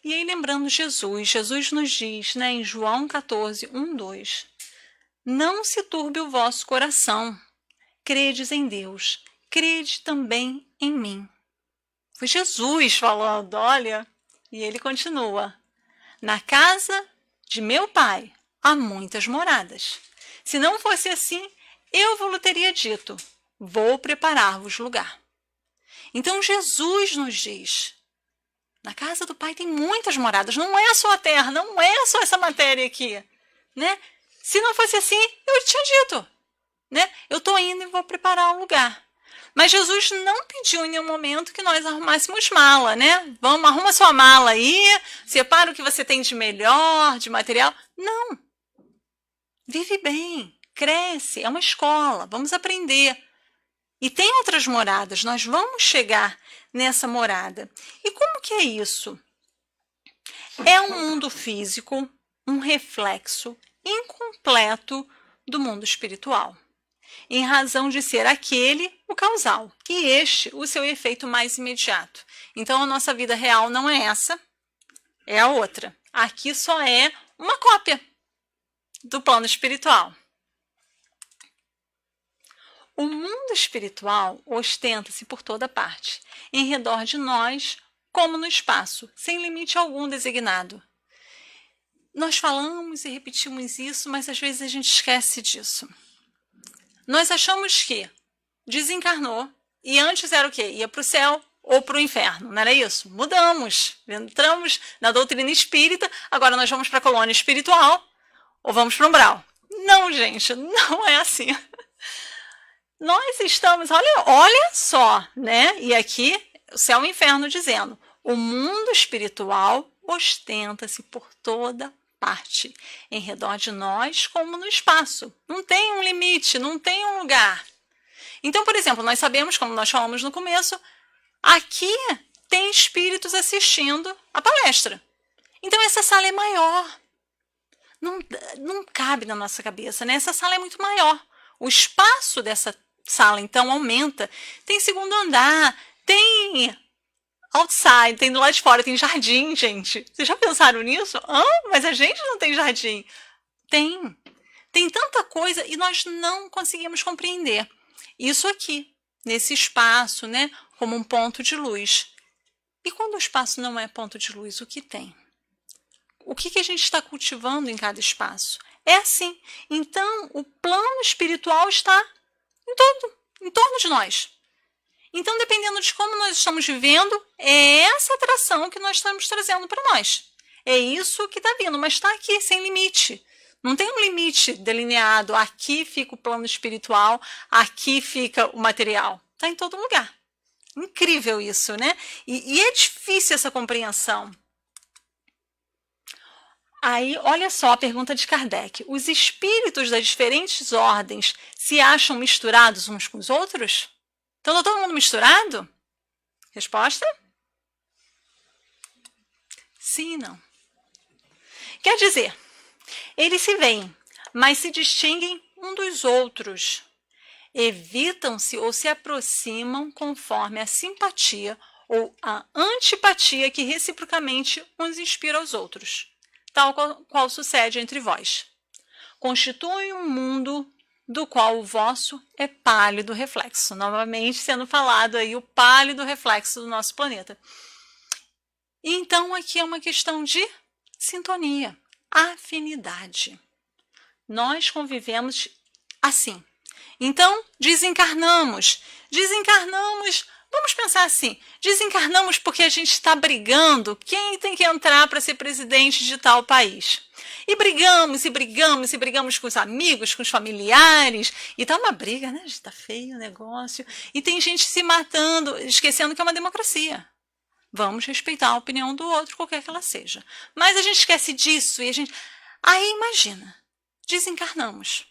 E aí, lembrando Jesus nos diz, né, em João 14, 1, 2, não se turbe o vosso coração, credes em Deus, crede também em mim. Foi Jesus falando, olha, e ele continua, na casa de meu Pai há muitas moradas. Se não fosse assim, eu vos teria dito, vou preparar-vos lugar. Então Jesus nos diz, na casa do Pai tem muitas moradas, não é só a terra, não é só essa matéria aqui, né? Se não fosse assim, eu tinha dito, né? Eu estou indo e vou preparar um lugar. Mas Jesus não pediu em nenhum momento que nós arrumássemos mala, né? Vamos, arruma sua mala aí, separa o que você tem de melhor, de material. Não. Vive bem, cresce, é uma escola, vamos aprender. E tem outras moradas, nós vamos chegar nessa morada. E como que é isso? É um mundo físico, um reflexo incompleto do mundo espiritual, em razão de ser aquele o causal e este o seu efeito mais imediato. Então, a nossa vida real não é essa, é a outra. Aqui só é uma cópia do plano espiritual. O mundo espiritual ostenta-se por toda parte, em redor de nós, como no espaço, sem limite algum designado. Nós falamos e repetimos isso, mas às vezes a gente esquece disso. Nós achamos que desencarnou e antes era o quê? Ia para o céu ou para o inferno, não era isso? Mudamos, entramos na doutrina espírita, agora nós vamos para a colônia espiritual ou vamos para o umbral. Não, gente, não é assim. Nós estamos, olha só, né? E aqui o céu e o inferno dizendo, o mundo espiritual ostenta-se por toda parte, em redor de nós como no espaço. Não tem um limite, não tem um lugar. Então, por exemplo, nós sabemos, como nós falamos no começo, aqui tem espíritos assistindo a palestra. Então, essa sala é maior. Não cabe na nossa cabeça, né? Essa sala é muito maior. O espaço dessa sala, então, aumenta. Tem segundo andar, tem outside, tem do lado de fora, tem jardim, gente. Vocês já pensaram nisso? Mas a gente não tem jardim. Tem. Tem tanta coisa e nós não conseguimos compreender. Isso aqui, nesse espaço, né, como um ponto de luz. E quando o espaço não é ponto de luz, o que tem? O que a gente está cultivando em cada espaço? É assim. Então, o plano espiritual está em torno de nós. Então, dependendo de como nós estamos vivendo, é essa atração que nós estamos trazendo para nós. É isso que está vindo, mas está aqui, sem limite. Não tem um limite delineado. Aqui fica o plano espiritual, aqui fica o material. Está em todo lugar. Incrível isso, né? E é difícil essa compreensão. Aí, olha só a pergunta de Kardec. Os espíritos das diferentes ordens se acham misturados uns com os outros? Então, está todo mundo misturado? Resposta? Sim e não. Quer dizer, eles se veem, mas se distinguem um dos outros. Evitam-se ou se aproximam conforme a simpatia ou a antipatia que reciprocamente uns inspira aos outros, tal qual sucede entre vós. Constituem um mundo do qual o vosso é pálido reflexo. Novamente sendo falado aí o pálido reflexo do nosso planeta. Então aqui é uma questão de sintonia, afinidade. Nós convivemos assim. Então, desencarnamos. Desencarnamos, vamos pensar assim, desencarnamos porque a gente está brigando quem tem que entrar para ser presidente de tal país. E brigamos, e brigamos, e brigamos com os amigos, com os familiares, e tá uma briga, né? Está feio o negócio. E tem gente se matando, esquecendo que é uma democracia. Vamos respeitar a opinião do outro, qualquer que ela seja. Mas a gente esquece disso e a gente... Aí imagina, desencarnamos.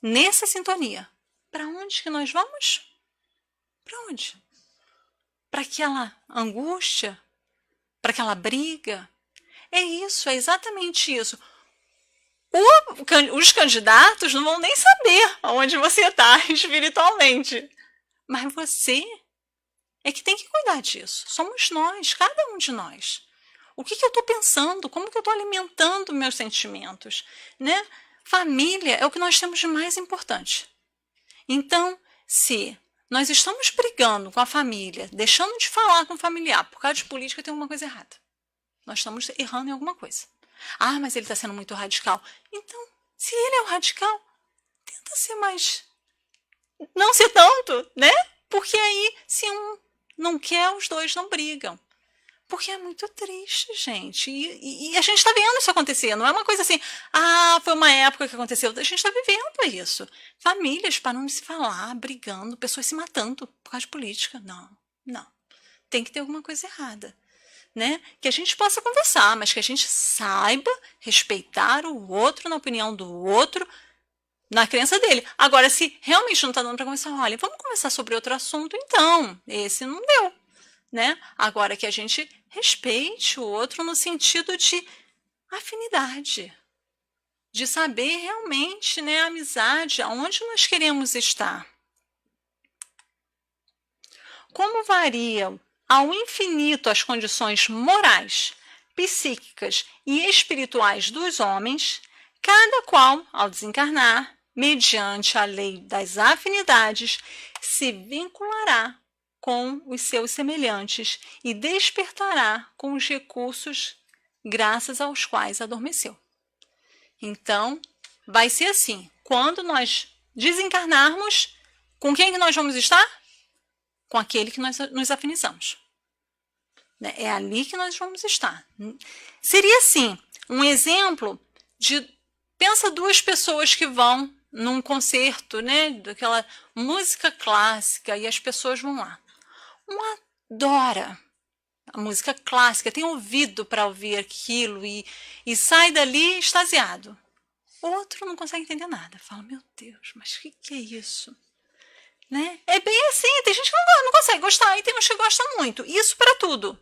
Nessa sintonia, para onde que nós vamos? Para onde? Para aquela angústia? Para aquela briga? É isso, é exatamente isso. Os candidatos não vão nem saber onde você está espiritualmente. Mas você é que tem que cuidar disso. Somos nós, cada um de nós. O que eu estou pensando? Como que eu estou alimentando meus sentimentos? Né? Família é o que nós temos de mais importante. Então, se nós estamos brigando com a família, deixando de falar com o familiar por causa de política, tem alguma coisa errada. Nós estamos errando em alguma coisa. Ah, mas ele está sendo muito radical. Então, se ele é o radical, tenta ser mais... Não ser tanto, né? Porque aí, se um não quer, os dois não brigam. Porque é muito triste, gente. E a gente está vendo isso acontecer. Não é uma coisa assim, foi uma época que aconteceu. A gente está vivendo isso. Famílias parando de se falar, brigando, pessoas se matando por causa de política. Não. Tem que ter alguma coisa errada. Né? Que a gente possa conversar, mas que a gente saiba respeitar o outro na opinião do outro, na crença dele. Agora, se realmente não está dando para conversar, olha, vamos conversar sobre outro assunto, então. Esse não deu. Né? Agora que a gente respeite o outro no sentido de afinidade, de saber realmente, né, a amizade, aonde nós queremos estar. Como variam ao infinito as condições morais, psíquicas e espirituais dos homens, cada qual, ao desencarnar, mediante a lei das afinidades, se vinculará com os seus semelhantes e despertará com os recursos graças aos quais adormeceu. Então, vai ser assim, quando nós desencarnarmos, com quem que nós vamos estar? Com aquele que nós nos afinizamos. É ali que nós vamos estar. Seria assim, um exemplo de... Pensa duas pessoas que vão num concerto, né, daquela música clássica, e as pessoas vão lá. Um adora a música clássica, tem ouvido para ouvir aquilo e sai dali extasiado. Outro não consegue entender nada. Fala, meu Deus, mas o que é isso? Né? É bem assim, tem gente que não consegue gostar e tem uns que gostam muito. Isso para tudo.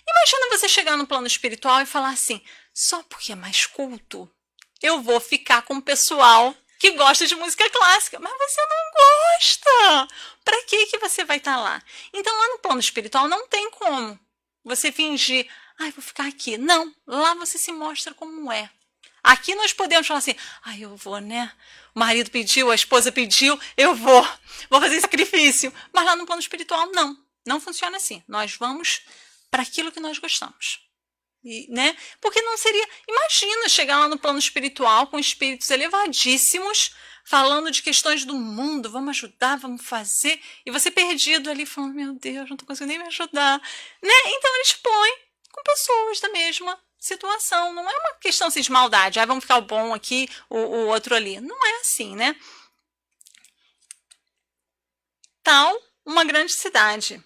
Imagina você chegar no plano espiritual e falar assim, só porque é mais culto, eu vou ficar com o pessoal que gosta de música clássica. Mas você não gosta. Para que você vai estar lá? Então, lá no plano espiritual não tem como você fingir, vou ficar aqui. Não, lá você se mostra como é. Aqui nós podemos falar assim, eu vou, né? O marido pediu, a esposa pediu, eu vou fazer sacrifício. Mas lá no plano espiritual, não funciona assim. Nós vamos para aquilo que nós gostamos. Né? Porque não seria... Imagina chegar lá no plano espiritual com espíritos elevadíssimos, falando de questões do mundo, vamos ajudar, vamos fazer, e você perdido ali falando, meu Deus, não estou conseguindo nem me ajudar. Né? Então eles põem com pessoas da mesma situação. Não é uma questão assim, de maldade, vamos ficar o bom aqui, o outro ali. Não é assim, né? Tal uma grande cidade,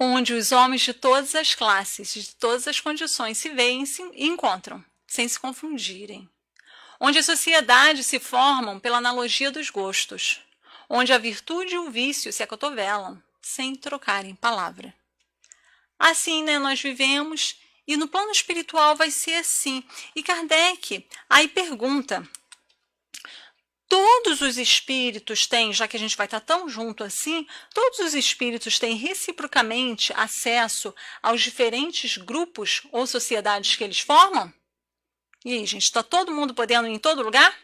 onde os homens de todas as classes, de todas as condições se veem e encontram, sem se confundirem. Onde as sociedades se formam pela analogia dos gostos, onde a virtude e o vício se acotovelam, sem trocarem palavra. Assim, né, nós vivemos, e no plano espiritual vai ser assim. E Kardec aí pergunta, todos os espíritos têm, já que a gente vai estar tão junto assim, todos os espíritos têm reciprocamente acesso aos diferentes grupos ou sociedades que eles formam? E aí, gente, está todo mundo podendo ir em todo lugar?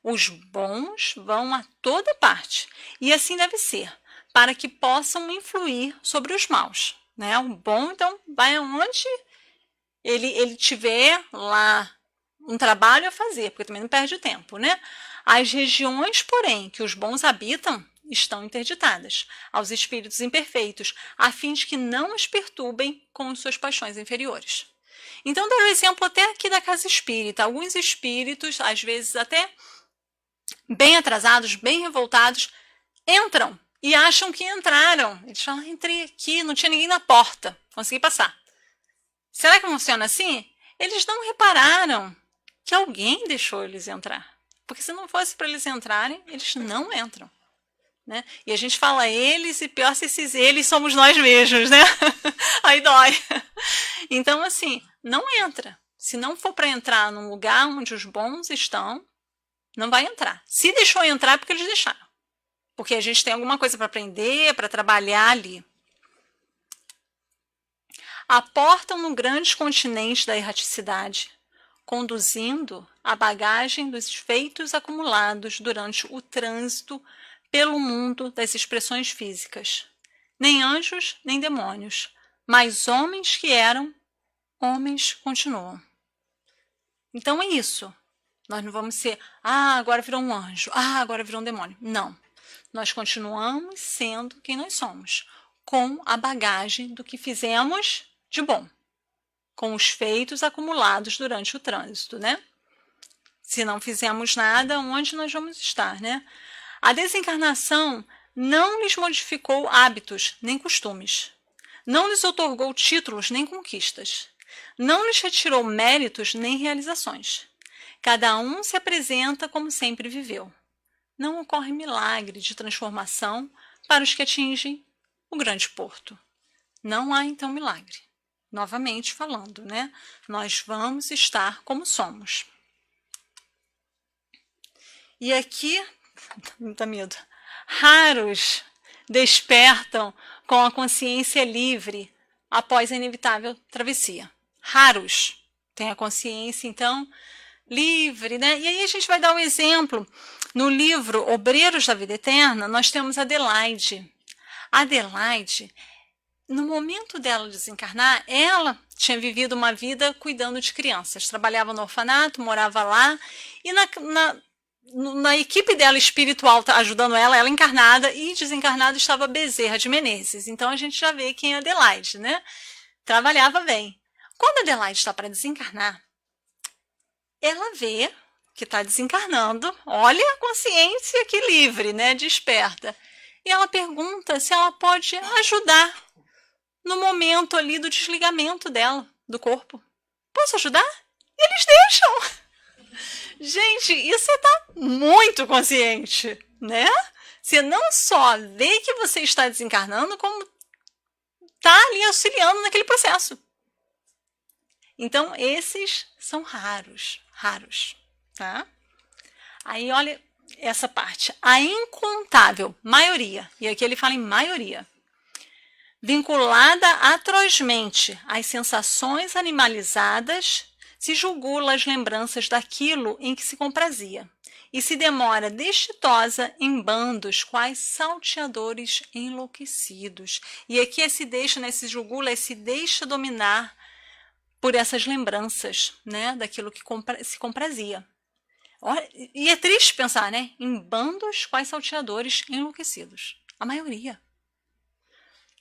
Os bons vão a toda parte. E assim deve ser, para que possam influir sobre os maus. Né? O bom, então, vai aonde ele tiver lá um trabalho a fazer, porque também não perde tempo, né? As regiões, porém, que os bons habitam, estão interditadas aos espíritos imperfeitos, a fim de que não os perturbem com suas paixões inferiores. Então, dá o exemplo até aqui da casa espírita. Alguns espíritos, às vezes até bem atrasados, bem revoltados, entram e acham que entraram. Eles falam, entrei aqui, não tinha ninguém na porta, consegui passar. Será que funciona assim? Eles não repararam que alguém deixou eles entrar. Porque se não fosse para eles entrarem, eles não entram. Né? E a gente fala eles, e pior se esses eles somos nós mesmos, né? Aí dói. Então, assim, não entra. Se não for para entrar num lugar onde os bons estão, não vai entrar. Se deixou entrar, é porque eles deixaram. Porque a gente tem alguma coisa para aprender, para trabalhar ali. Aportam no grande continente da erraticidade, conduzindo a bagagem dos feitos acumulados durante o trânsito pelo mundo das expressões físicas. Nem anjos, nem demônios, mas homens que eram, homens continuam. Então é isso. Nós não vamos ser, agora virou um anjo, agora virou um demônio. Não. Nós continuamos sendo quem nós somos, com a bagagem do que fizemos de bom, com os feitos acumulados durante o trânsito, né? Se não fizemos nada, onde nós vamos estar, né? A desencarnação não lhes modificou hábitos nem costumes, não lhes otorgou títulos nem conquistas, não lhes retirou méritos nem realizações. Cada um se apresenta como sempre viveu. Não ocorre milagre de transformação para os que atingem o grande porto. Não há, então, milagre. Novamente falando, né? Nós vamos estar como somos. E aqui, muita medo, raros despertam com a consciência livre após a inevitável travessia. Raros têm a consciência, então, livre, né? E aí a gente vai dar um exemplo. No livro Obreiros da Vida Eterna, nós temos Adelaide. Adelaide, no momento dela desencarnar, ela tinha vivido uma vida cuidando de crianças. Trabalhava no orfanato, morava lá, e na equipe dela espiritual, ajudando ela encarnada, e desencarnada estava Bezerra de Menezes. Então a gente já vê quem é Adelaide, né? Trabalhava bem. Quando Adelaide está para desencarnar, ela vê que está desencarnando, olha a consciência aqui livre, né, desperta. E ela pergunta se ela pode ajudar no momento ali do desligamento dela, do corpo. Posso ajudar? E eles deixam. Gente, isso está muito consciente, né? Você não só vê que você está desencarnando, como está ali auxiliando naquele processo. Então, esses são raros, tá? Aí, olha essa parte. A incontável maioria, e aqui ele fala em maioria, vinculada atrozmente às sensações animalizadas, se jugula as lembranças daquilo em que se comprazia e se demora destitosa em bandos quais salteadores enlouquecidos. E aqui esse deixa, né, se jugula, se deixa dominar por essas lembranças, né, daquilo que se comprazia. E é triste pensar, né, em bandos quais salteadores enlouquecidos. A maioria.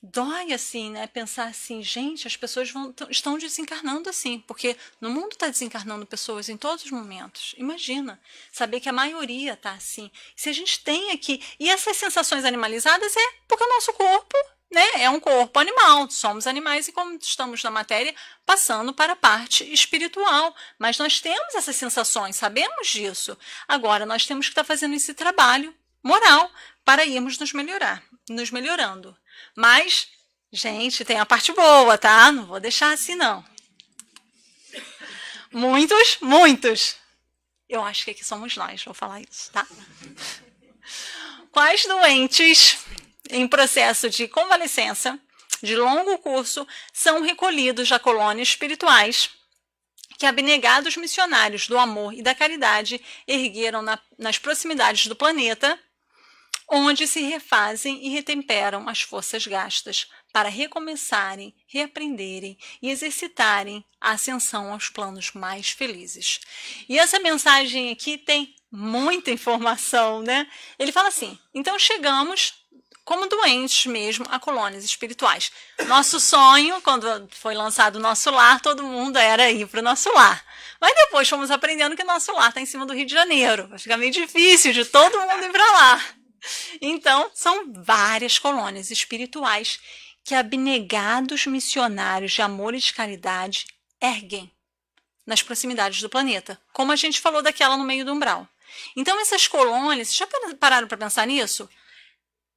Dói, assim, né, pensar assim, gente, as pessoas estão desencarnando assim, porque no mundo está desencarnando pessoas em todos os momentos. Imagina, saber que a maioria está assim. Se a gente tem aqui, e essas sensações animalizadas é porque o nosso corpo, né, é um corpo animal, somos animais e como estamos na matéria, passando para a parte espiritual. Mas nós temos essas sensações, sabemos disso. Agora, nós temos que estar fazendo esse trabalho moral para irmos nos melhorando. Mas, gente, tem a parte boa, tá? Não vou deixar assim, não. Muitos. Eu acho que aqui somos nós, vou falar isso, tá? Quais doentes em processo de convalescença de longo curso são recolhidos a colônias espirituais que abnegados missionários do amor e da caridade ergueram nas proximidades do planeta, onde se refazem e retemperam as forças gastas para recomeçarem, reaprenderem e exercitarem a ascensão aos planos mais felizes. E essa mensagem aqui tem muita informação, né? Ele fala assim: então chegamos como doentes mesmo a colônias espirituais. Nosso sonho, quando foi lançado o Nosso Lar, todo mundo era ir para o Nosso Lar. Mas depois fomos aprendendo que o Nosso Lar está em cima do Rio de Janeiro. Vai ficar meio difícil de todo mundo ir para lá. Então, são várias colônias espirituais que abnegados missionários de amor e de caridade erguem nas proximidades do planeta, como a gente falou daquela no meio do umbral. Então, essas colônias, vocês já pararam para pensar nisso?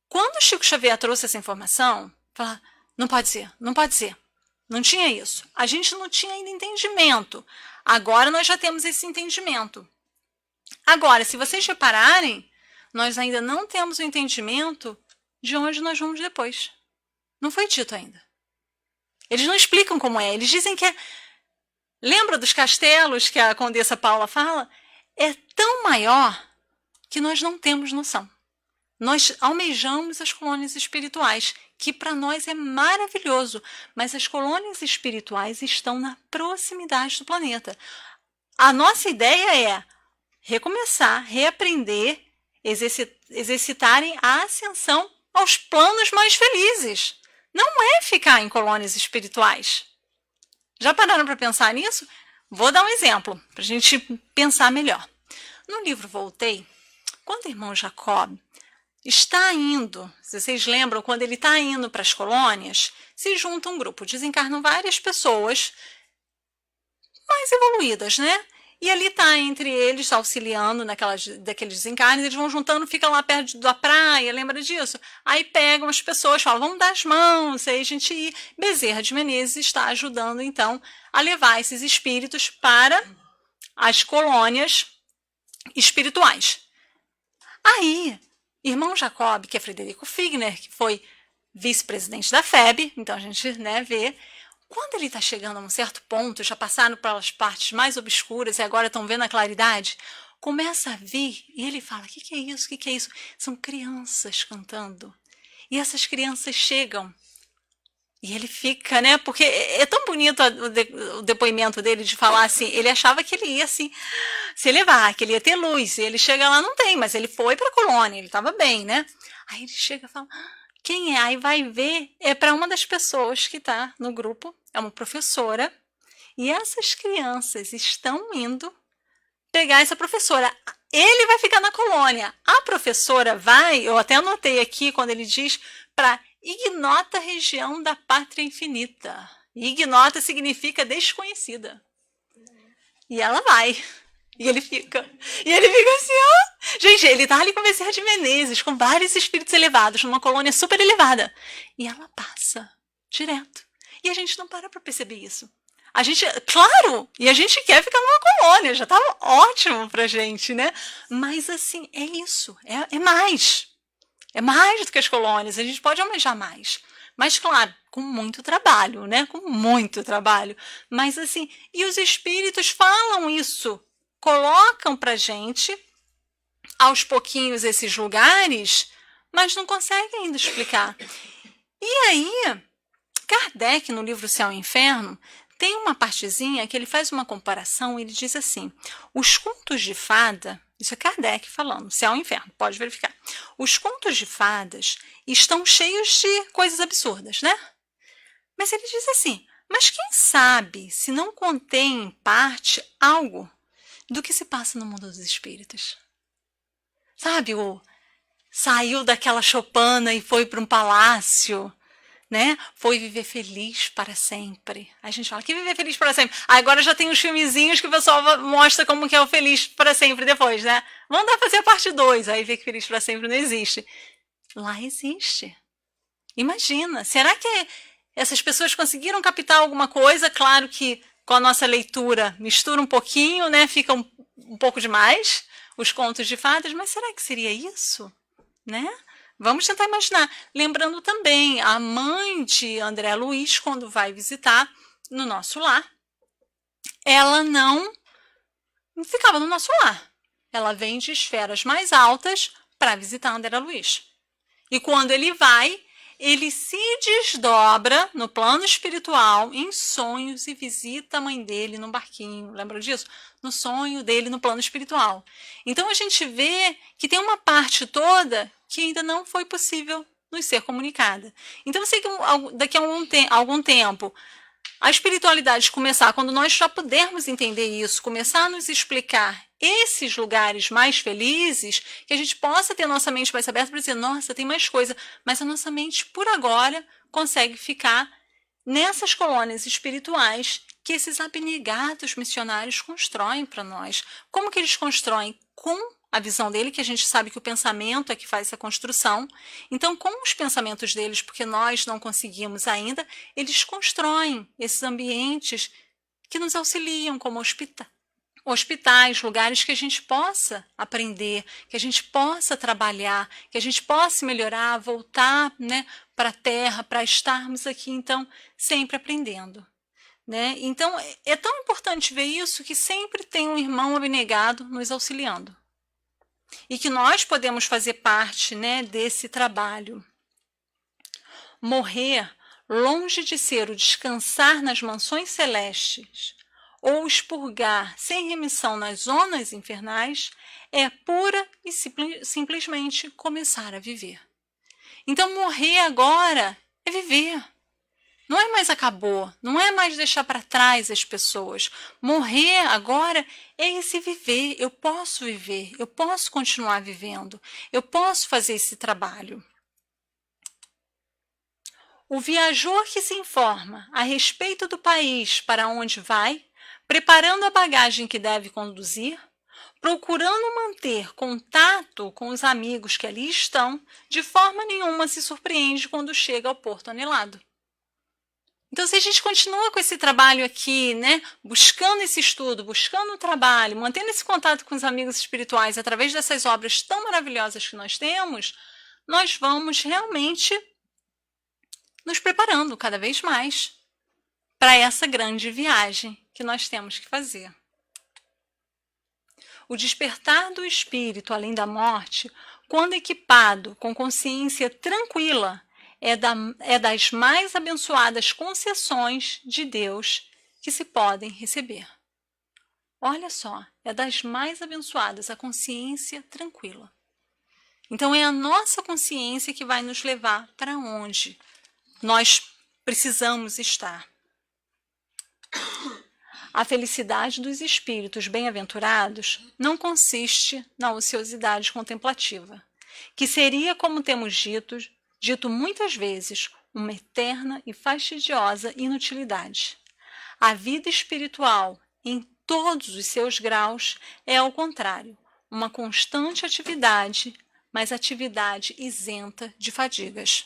Quando o Chico Xavier trouxe essa informação, falaram, não pode ser, não pode ser. Não tinha isso. A gente não tinha ainda entendimento. Agora nós já temos esse entendimento. Agora, se vocês repararem, nós ainda não temos o entendimento de onde nós vamos depois. Não foi dito ainda. Eles não explicam como é. Eles dizem que é... Lembra dos castelos que a Condessa Paula fala? É tão maior que nós não temos noção. Nós almejamos as colônias espirituais, que para nós é maravilhoso, mas as colônias espirituais estão na proximidade do planeta. A nossa ideia é recomeçar, reaprender, exercitarem a ascensão aos planos mais felizes. Não é ficar em colônias espirituais. Já pararam para pensar nisso? Vou dar um exemplo para a gente pensar melhor. No livro Voltei, quando o irmão Jacob está indo, se vocês lembram, quando ele está indo para as colônias, se junta um grupo, desencarnam várias pessoas mais evoluídas, né? E ali está entre eles, auxiliando daqueles desencarnes, eles vão juntando, ficam lá perto da praia, lembra disso? Aí pegam as pessoas, falam, vamos dar as mãos, aí a gente ir. Bezerra de Menezes está ajudando, então, a levar esses espíritos para as colônias espirituais. Aí, irmão Jacob, que é Frederico Figner, que foi vice-presidente da FEB, então a gente vê, quando ele está chegando a um certo ponto, já passaram pelas partes mais obscuras e agora estão vendo a claridade, começa a vir e ele fala, o que é isso? O que é isso? São crianças cantando. E essas crianças chegam e ele fica, né? Porque é tão bonito o depoimento dele de falar assim, ele achava que ele ia assim, se elevar, que ele ia ter luz, e ele chega lá, não tem, mas ele foi para a colônia, ele estava bem, né? Aí ele chega e fala, quem é? Aí vai ver, é para uma das pessoas que está no grupo, é uma professora, e essas crianças estão indo pegar essa professora. Ele vai ficar na colônia. A professora vai, eu até anotei aqui quando ele diz, para ignota região da pátria infinita. Ignota significa desconhecida. E ela vai. E ele fica assim, ó. Gente, ele tá ali com Bezerra de Menezes, com vários espíritos elevados, numa colônia super elevada. E ela passa direto. E a gente não para perceber isso. A gente, claro, e a gente quer ficar numa colônia, já tava ótimo pra gente, né? Mas assim, é isso, é mais. É mais do que as colônias, a gente pode almejar mais. Mas, claro, com muito trabalho, né? Com muito trabalho. Mas assim, e os espíritos falam isso, colocam pra gente, aos pouquinhos, esses lugares, mas não conseguem ainda explicar. E aí, Kardec, no livro Céu e Inferno, tem uma partezinha que ele faz uma comparação, ele diz assim, os contos de fada, isso é Kardec falando, Céu e Inferno, pode verificar. Os contos de fadas estão cheios de coisas absurdas, né? Mas ele diz assim, mas quem sabe se não contém em parte algo do que se passa no mundo dos espíritos? Sabe, saiu daquela choupana e foi para um palácio, né? Foi viver feliz para sempre. Aí a gente fala, que viver feliz para sempre? Agora já tem os filmezinhos que o pessoal mostra como que é o feliz para sempre depois, né? Vamos dar fazer a parte 2, aí vê que feliz para sempre não existe. Lá existe. Imagina, será que essas pessoas conseguiram captar alguma coisa? Claro que com a nossa leitura mistura um pouquinho, né? Fica um pouco demais os contos de fadas, mas será que seria isso? Né? Vamos tentar imaginar. Lembrando também, a mãe de André Luiz, quando vai visitar no Nosso Lar, ela não ficava no Nosso Lar. Ela vem de esferas mais altas para visitar André Luiz. E quando ele vai, ele se desdobra no plano espiritual em sonhos e visita a mãe dele no barquinho. Lembra disso? No sonho dele no plano espiritual. Então a gente vê que tem uma parte toda que ainda não foi possível nos ser comunicada. Então eu sei que daqui a algum tempo a espiritualidade começar, quando nós já pudermos entender isso, começar a nos explicar esses lugares mais felizes, que a gente possa ter nossa mente mais aberta para dizer, nossa, tem mais coisa, mas a nossa mente, por agora, consegue ficar nessas colônias espirituais que esses abnegados missionários constroem para nós. Como que eles constroem? Com a visão dele, que a gente sabe que o pensamento é que faz essa construção. Então, com os pensamentos deles, porque nós não conseguimos ainda, eles constroem esses ambientes que nos auxiliam, como hospitais, lugares que a gente possa aprender, que a gente possa trabalhar, que a gente possa melhorar, voltar, né, para a Terra, para estarmos aqui, então, sempre aprendendo. Né? Então, é tão importante ver isso que sempre tem um irmão abnegado nos auxiliando. E que nós podemos fazer parte, né, desse trabalho. Morrer, longe de ser o descansar nas mansões celestes ou expurgar sem remissão nas zonas infernais, é pura e simplesmente começar a viver. Então, morrer agora é viver. Não é mais acabou, não é mais deixar para trás as pessoas. Morrer agora é esse viver. Eu posso viver, eu posso continuar vivendo, eu posso fazer esse trabalho. O viajor que se informa a respeito do país para onde vai, preparando a bagagem que deve conduzir, procurando manter contato com os amigos que ali estão, de forma nenhuma se surpreende quando chega ao porto anelado. Então, se a gente continua com esse trabalho aqui, né, buscando esse estudo, buscando o trabalho, mantendo esse contato com os amigos espirituais através dessas obras tão maravilhosas que nós temos, nós vamos realmente nos preparando cada vez mais para essa grande viagem que nós temos que fazer. O despertar do espírito além da morte, quando equipado com consciência tranquila, é das mais abençoadas concessões de Deus que se podem receber. Olha só, é das mais abençoadas, a consciência tranquila. Então é a nossa consciência que vai nos levar para onde nós precisamos estar. A felicidade dos espíritos bem-aventurados não consiste na ociosidade contemplativa, que seria, como temos dito muitas vezes, uma eterna e fastidiosa inutilidade. A vida espiritual, em todos os seus graus, é, ao contrário, uma constante atividade, mas atividade isenta de fadigas.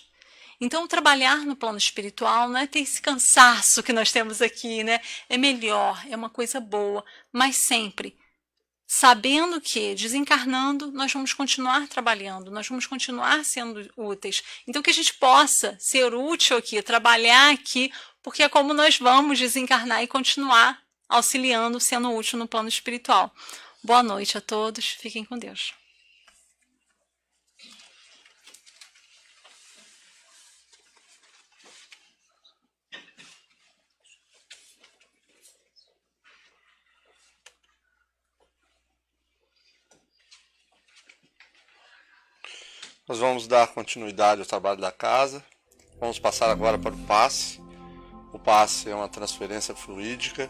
Então, trabalhar no plano espiritual não é ter esse cansaço que nós temos aqui, né? É melhor, é uma coisa boa, mas sempre sabendo que, desencarnando, nós vamos continuar trabalhando, nós vamos continuar sendo úteis. Então, que a gente possa ser útil aqui, trabalhar aqui, porque é como nós vamos desencarnar e continuar auxiliando, sendo útil no plano espiritual. Boa noite a todos, fiquem com Deus. Nós vamos dar continuidade ao trabalho da casa. Vamos passar agora para o passe. O passe é uma transferência fluídica,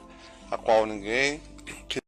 a qual ninguém